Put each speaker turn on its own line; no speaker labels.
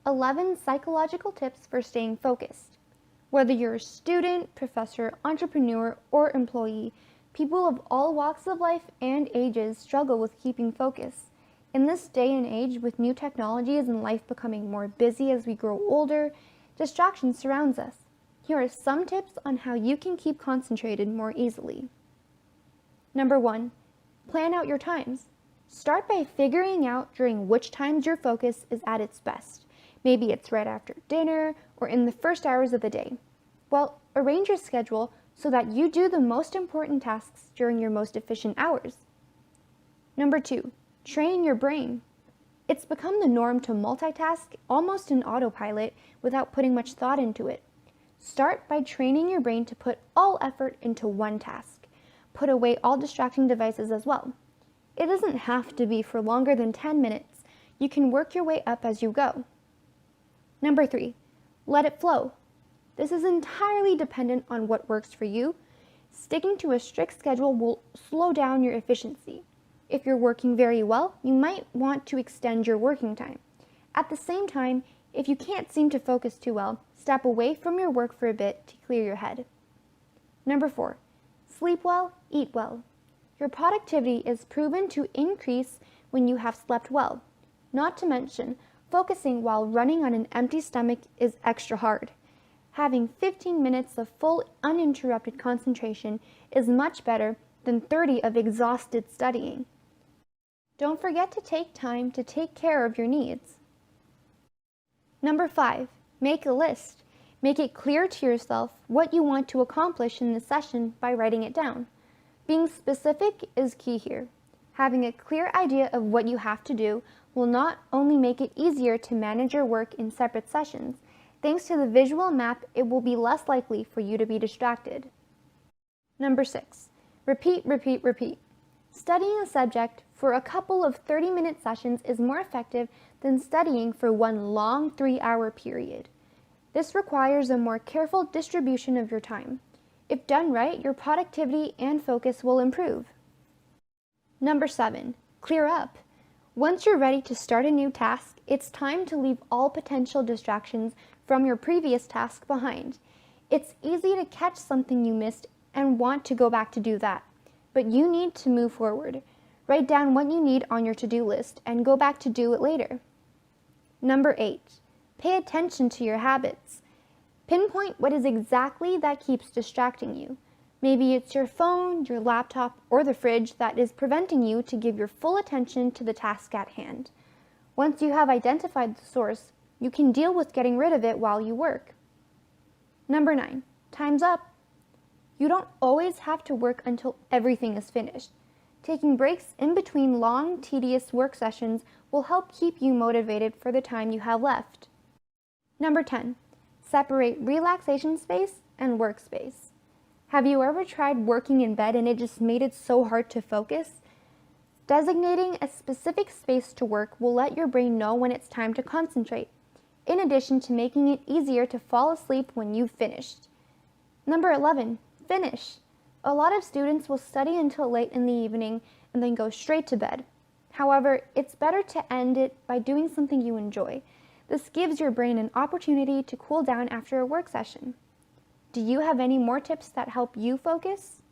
11 psychological tips for staying focused. Whether you're a student, professor, entrepreneur, or employee, people of all walks of life and ages struggle with keeping focus. In this day and age, with new technologies and life becoming more busy as we grow older, distraction surrounds us. Here are some tips on how you can keep concentrated more easily. Number 1, plan out your times. Start by figuring out during which times your focus is at its best. Maybe it's right after dinner or in the first hours of the day. Well, arrange your schedule so that you do the most important tasks during your most efficient hours. Number 2, train your brain. It's become the norm to multitask almost in autopilot without putting much thought into it. Start by training your brain to put all effort into one task. Put away all distracting devices as well. It doesn't have to be for longer than 10 minutes. You can work your way up as you go. Number 3, let it flow. This is entirely dependent on what works for you. Sticking to a strict schedule will slow down your efficiency. If you're working very well, you might want to extend your working time. At the same time, if you can't seem to focus too well, step away from your work for a bit to clear your head. Number 4, sleep well, eat well. Your productivity is proven to increase when you have slept well. Not to mention, focusing while running on an empty stomach is extra hard. Having 15 minutes of full, uninterrupted concentration is much better than 30 of exhausted studying. Don't forget to take time to take care of your needs. Number 5, make a list. Make it clear to yourself what you want to accomplish in the session by writing it down. Being specific is key here. Having a clear idea of what you have to do will not only make it easier to manage your work in separate sessions. Thanks to the visual map, it will be less likely for you to be distracted. Number 6, repeat, repeat, repeat. Studying a subject for a couple of 30-minute sessions is more effective than studying for one long 3-hour period. This requires a more careful distribution of your time. If done right, your productivity and focus will improve. Number 7, clear up. Once you're ready to start a new task, it's time to leave all potential distractions from your previous task behind. It's easy to catch something you missed and want to go back to do that, but you need to move forward. Write down what you need on your to-do list and go back to do it later. Number 8, pay attention to your habits. Pinpoint what is exactly that keeps distracting you. Maybe it's your phone, your laptop, or the fridge that is preventing you to give your full attention to the task at hand. Once you have identified the source, you can deal with getting rid of it while you work. Number 9, time's up. You don't always have to work until everything is finished. Taking breaks in between long, tedious work sessions will help keep you motivated for the time you have left. Number 10, separate relaxation space and workspace. Have you ever tried working in bed and it just made it so hard to focus? Designating a specific space to work will let your brain know when it's time to concentrate, in addition to making it easier to fall asleep when you've finished. Number 11, finish. A lot of students will study until late in the evening and then go straight to bed. However, it's better to end it by doing something you enjoy. This gives your brain an opportunity to cool down after a work session. Do you have any more tips that help you focus?